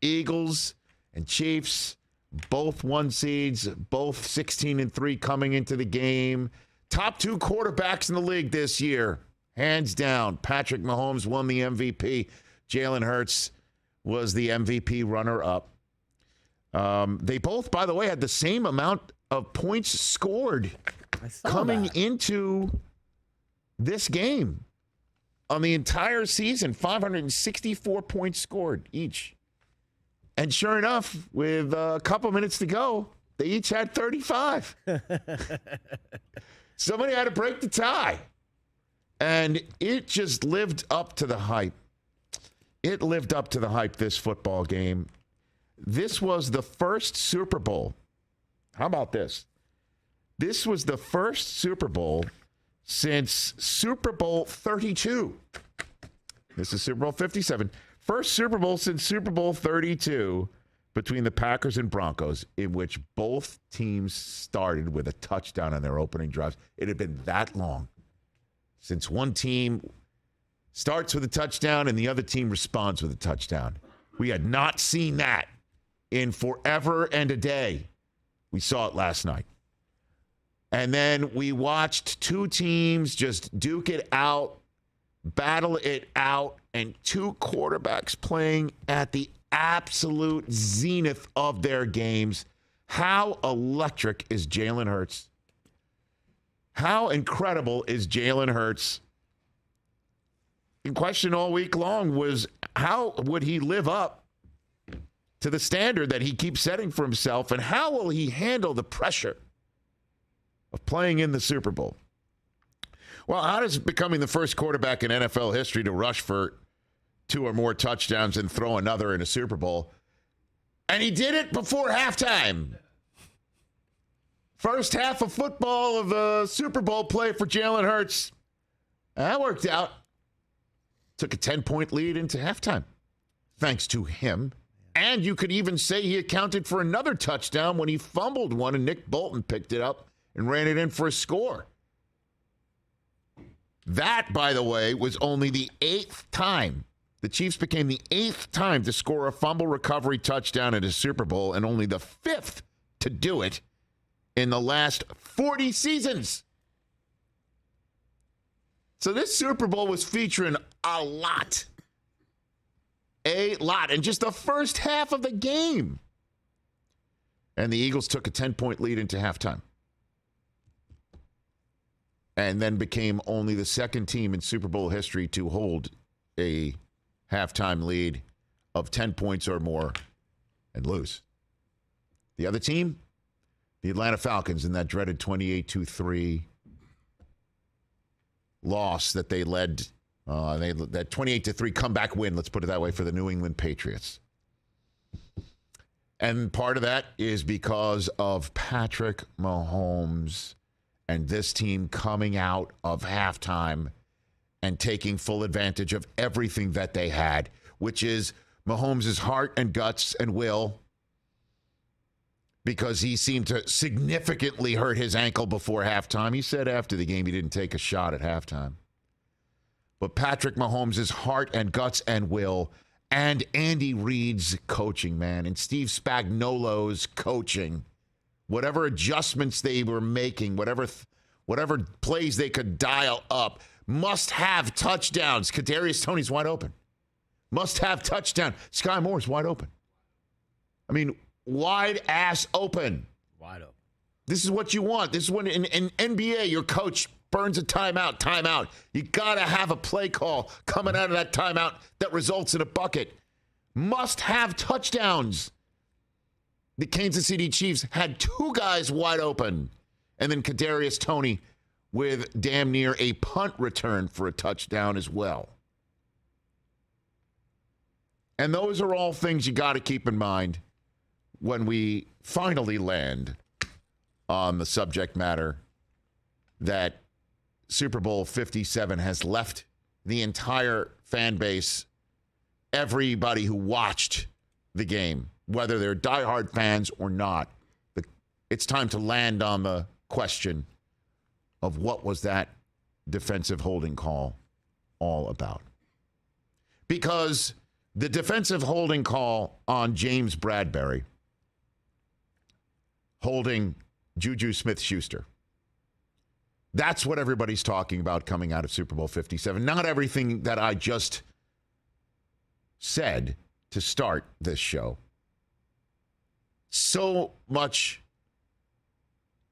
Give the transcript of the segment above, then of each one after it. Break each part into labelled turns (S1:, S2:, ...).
S1: Eagles and Chiefs, both 1 seeds, both 16-3 coming into the game. Top 2 quarterbacks in the league this year, hands down. Patrick Mahomes won the MVP. Jalen Hurts was the MVP runner-up. They both, by the way, had the same amount of points scored coming into this game. On the entire season, 564 points scored each. And sure enough, with a couple minutes to go, they each had 35. Somebody had to break the tie. And it just lived up to the hype. It lived up to the hype, this football game. This was the first Super Bowl. How about this? This was the first Super Bowl since Super Bowl 32. This is Super Bowl 57. First Super Bowl since Super Bowl 32 between the Packers and Broncos, in which both teams started with a touchdown on their opening drives. It had been that long since one team starts with a touchdown and the other team responds with a touchdown. We had not seen that in forever and a day. We saw it last night. And then we watched 2 teams just duke it out, battle it out, and 2 quarterbacks playing at the absolute zenith of their games. How electric is Jalen Hurts? How incredible is Jalen Hurts? The question all week long was, how would he live up to the standard that he keeps setting for himself, and how will he handle the pressure of playing in the Super Bowl? Well, how does becoming the first quarterback in NFL history to rush for 2 or more touchdowns and throw another in a Super Bowl? And he did it before halftime. First half of football of the Super Bowl play for Jalen Hurts. That worked out. Took a 10-point lead into halftime, thanks to him. And you could even say he accounted for another touchdown when he fumbled one and Nick Bolton picked it up and ran it in for a score. That, by the way, was only the 8th time. The Chiefs became the 8th time to score a fumble recovery touchdown at a Super Bowl, and only the 5th to do it in the last 40 seasons. So this Super Bowl was featuring a lot. A lot. And just the first half of the game. And the Eagles took a 10-point lead into halftime. And then became only the second team in Super Bowl history to hold a halftime lead of 10 points or more and lose. The other team, the Atlanta Falcons, in that dreaded 28-3 loss that they led, that 28-3 comeback win, let's put it that way, for the New England Patriots. And part of that is because of Patrick Mahomes and this team coming out of halftime and taking full advantage of everything that they had, which is Mahomes' heart and guts and will, because he seemed to significantly hurt his ankle before halftime. He said after the game he didn't take a shot at halftime. But Patrick Mahomes' heart and guts and will, and Andy Reid's coaching, man, and Steve Spagnuolo's coaching, whatever adjustments they were making, whatever plays they could dial up, must have touchdowns. Kadarius Toney's wide open. Must have touchdown. Sky Moore's wide open. I mean, wide ass open.
S2: Wide open.
S1: This is what you want. This is when in NBA your coach burns a timeout. You got to have a play call coming out of that timeout that results in a bucket. Must have touchdowns. The Kansas City Chiefs had 2 guys wide open. And then Kadarius Toney with damn near a punt return for a touchdown as well. And those are all things you got to keep in mind when we finally land on the subject matter that Super Bowl 57 has left the entire fan base, everybody who watched the game, whether they're diehard fans or not. It's time to land on the question of what was that defensive holding call all about. Because The defensive holding call on James Bradbury holding Juju Smith-Schuster. That's what everybody's talking about coming out of Super Bowl 57. Not everything that I just said to start this show. So much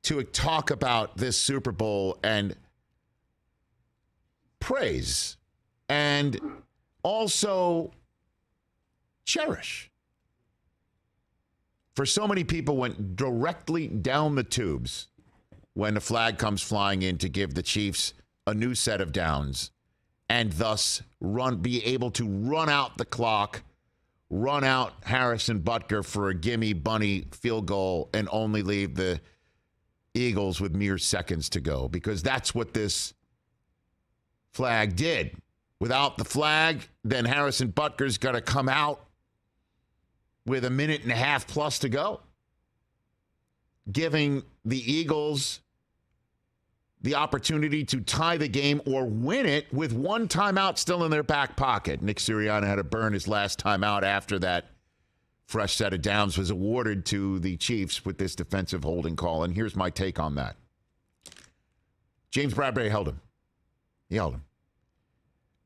S1: to talk about this Super Bowl and praise and also cherish. For so many people went directly down the tubes when the flag comes flying in to give the Chiefs a new set of downs and thus be able to run out the clock, run out Harrison Butker for a gimme bunny field goal and only leave the Eagles with mere seconds to go, because that's what this flag did. Without the flag, then Harrison Butker's got to come out with a minute and a half plus to go, giving the Eagles the opportunity to tie the game or win it with one timeout still in their back pocket. Nick Sirianni had to burn his last timeout after that fresh set of downs was awarded to the Chiefs with this defensive holding call. And here's my take on that. James Bradbury held him. He held him.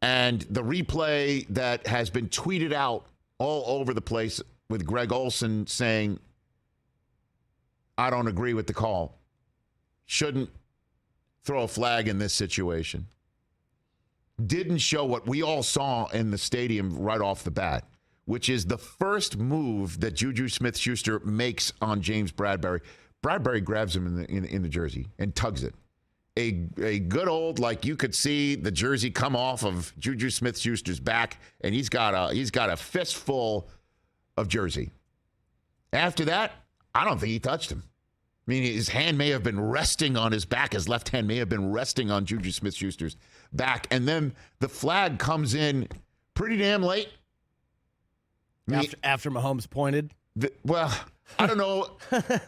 S1: And the replay that has been tweeted out all over the place with Greg Olsen saying, I don't agree with the call, shouldn't throw a flag in this situation, didn't show what we all saw in the stadium right off the bat, which is the first move that Juju Smith-Schuster makes on James Bradbury. Bradbury grabs him in the jersey and tugs it. A good old, like, you could see the jersey come off of Juju Smith-Schuster's back, and he's got a fistful of jersey. After that, I don't think he touched him. I mean, his hand may have been resting on his back. His left hand may have been resting on Juju Smith-Schuster's back. And then the flag comes in pretty damn late.
S2: After Mahomes pointed?
S1: Well, I don't know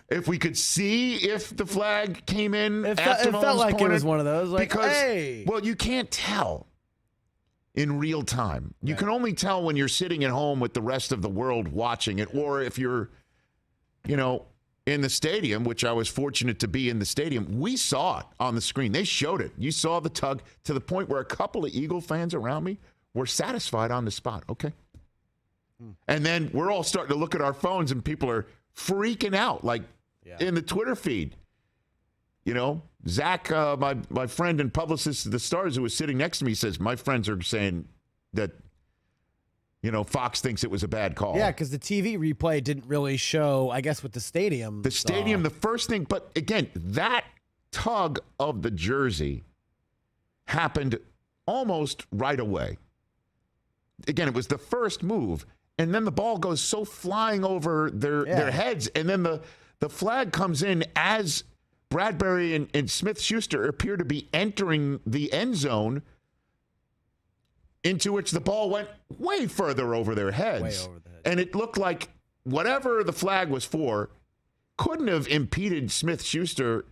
S1: if we could see if the flag came in after Mahomes
S2: felt like
S1: pointed.
S2: It was one of those. Like,
S1: because,
S2: hey.
S1: Well, you can't tell in real time. You can only tell when you're sitting at home with the rest of the world watching it, or if you're, in the stadium, which I was fortunate to be in the stadium. We saw it on the screen. They showed it. You saw the tug to the point where a couple of Eagle fans around me were satisfied on the spot. Okay. And then we're all starting to look at our phones and people are freaking out, like in the Twitter feed. Zach, my friend and publicist of the Stars, who was sitting next to me, says, my friends are saying that, Fox thinks it was a bad call.
S2: Yeah, because the TV replay didn't really show, I guess, with the stadium.
S1: The stadium, the first thing, but again, that tug of the jersey happened almost right away. Again, it was the first move, and then the ball goes so flying over their heads, and then the flag comes in as Bradbury and Smith-Schuster appear to be entering the end zone, into which the ball went way further over their heads.
S2: Way over the head.
S1: And it looked like whatever the flag was for couldn't have impeded Smith-Schuster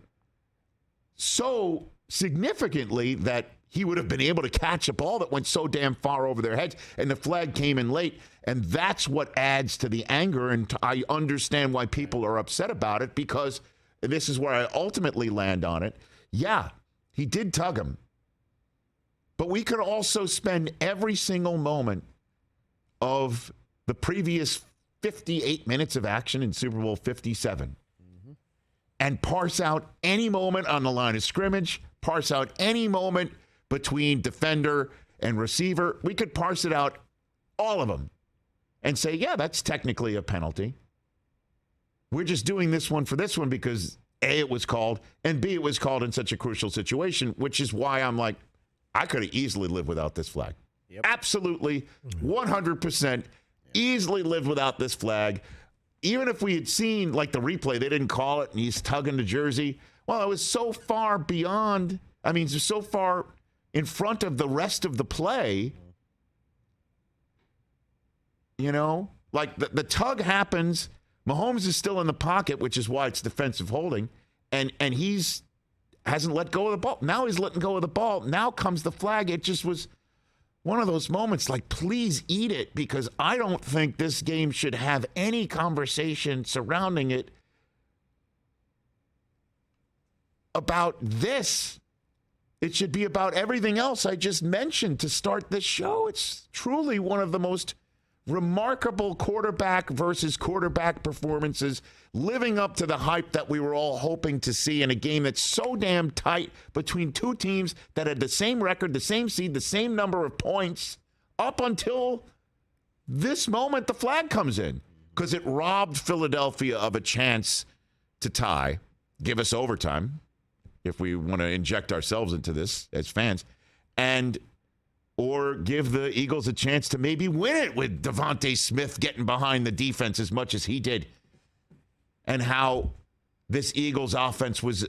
S1: so significantly that he would have been able to catch a ball that went so damn far over their heads. And the flag came in late. And that's what adds to the anger. And I understand why people are upset about it, because this is where I ultimately land on it. Yeah, he did tug him. But we could also spend every single moment of the previous 58 minutes of action in Super Bowl 57 and parse out any moment on the line of scrimmage, parse out any moment between defender and receiver. We could parse it out, all of them, and say, yeah, that's technically a penalty. We're just doing this one for this one because A, it was called, and B, it was called in such a crucial situation, which is why I'm like, I could have easily lived without this flag. Yep. Absolutely, 100% easily lived without this flag. Even if we had seen, like, the replay, they didn't call it, and he's tugging the jersey. Well, it was so far beyond, so far in front of the rest of the play. Like, the tug happens. Mahomes is still in the pocket, which is why it's defensive holding, and hasn't let go of the ball. Now he's letting go of the ball. Now comes the flag. It just was one of those moments like, please eat it, because I don't think this game should have any conversation surrounding it about this. It should be about everything else I just mentioned to start this show. It's truly one of the most remarkable quarterback versus quarterback performances, living up to the hype that we were all hoping to see in a game that's so damn tight between two teams that had the same record, the same seed, the same number of points up until this moment the flag comes in, because it robbed Philadelphia of a chance to tie, give us overtime if we want to inject ourselves into this as fans, or give the Eagles a chance to maybe win it with Devontae Smith getting behind the defense as much as he did, and how this Eagles offense was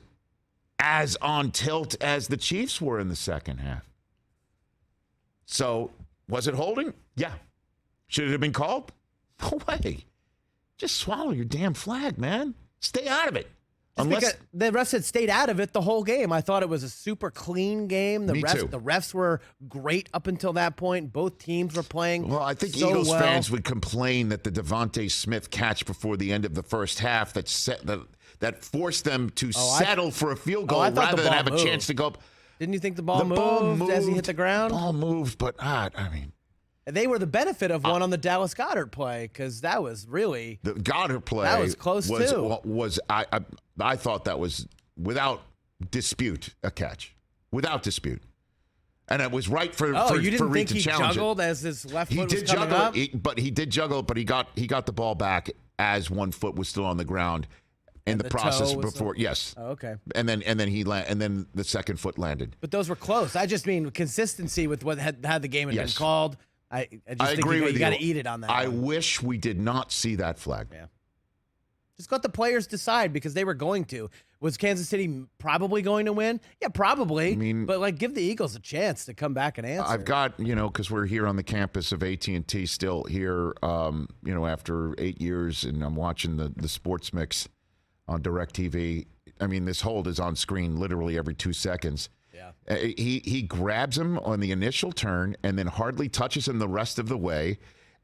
S1: as on tilt as the Chiefs were in the second half. So, was it holding? Yeah. Should it have been called? No way. Just swallow your damn flag, man. Stay out of it.
S2: Because the refs had stayed out of it the whole game. I thought it was a super clean game. The refs were great up until that point. Both teams were playing.
S1: Well, I think
S2: so
S1: Eagles
S2: well.
S1: fans would complain that the Devontae Smith catch before the end of the first half that forced them to settle for a field goal rather than have a chance to go up.
S2: Didn't you think the ball moved as he hit the ground?
S1: The ball moved, but I mean.
S2: They were the benefit of one on the Dallas Goedert play, because that was really
S1: the Goedert play.
S2: That was close too.
S1: I thought that was without dispute a catch, without dispute, and it was right for
S2: you didn't
S1: for Reed
S2: think
S1: to
S2: he
S1: challenge
S2: juggled
S1: it.
S2: as his left foot
S1: was coming
S2: up?
S1: He did juggle, but he got the ball back as one foot was still on the ground in the process before. Yes.
S2: Oh, okay.
S1: And then then the second foot landed.
S2: But those were close. I just mean consistency with what had the game had been called. I just
S1: agree with
S2: you got to eat it on that.
S1: I wish we did not see that flag.
S2: Yeah. Just let the players decide, because they were going to. Was Kansas City probably going to win? Yeah, probably.
S1: I mean,
S2: but give the Eagles a chance to come back and answer.
S1: I've got, because we're here on the campus of AT&T still here, after 8 years, and I'm watching the Sports Mix on DirecTV. I mean, this hold is on screen literally every 2 seconds. Yeah. He grabs him on the initial turn and then hardly touches him the rest of the way,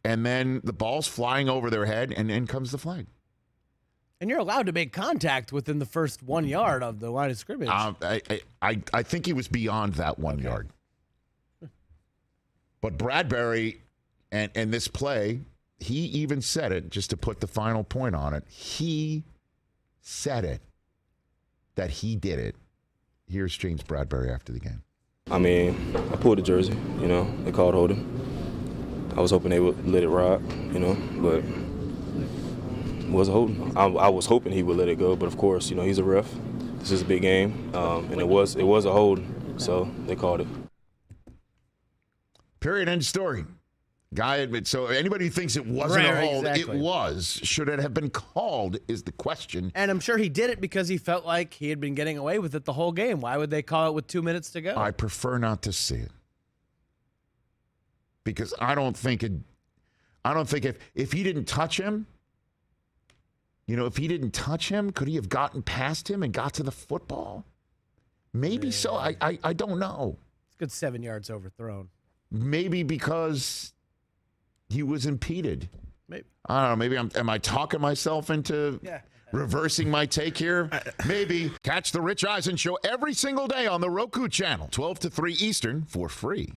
S1: and then the ball's flying over their head, and in comes the flag.
S2: And you're allowed to make contact within the first 1 yard of the line of scrimmage.
S1: I think he was beyond that 1 yard. But Bradbury and this play, he even said it, just to put the final point on it, he said it, that he did it. Here's James Bradbury after the game.
S3: I mean, I pulled the jersey, they called holding. I was hoping they would let it ride, but it wasn't holding. I was hoping he would let it go, but of course, he's a ref. This is a big game, and it was a hold, so they called it.
S1: Period, end story. Guy admits. So anybody who thinks it wasn't a hold,
S2: exactly.
S1: It was. Should it have been called is the question.
S2: And I'm sure he did it because he felt like he had been getting away with it the whole game. Why would they call it with 2 minutes to go?
S1: I prefer not to see it. Because I don't think if he didn't touch him, if he didn't touch him, could he have gotten past him and got to the football? Maybe so. I don't know.
S2: It's a good 7 yards overthrown.
S1: Maybe because he was impeded.
S2: Maybe.
S1: I don't know. Maybe am I talking myself into reversing my take here? Maybe. Catch the Rich Eisen Show every single day on the Roku channel, 12 to 3 Eastern, for free.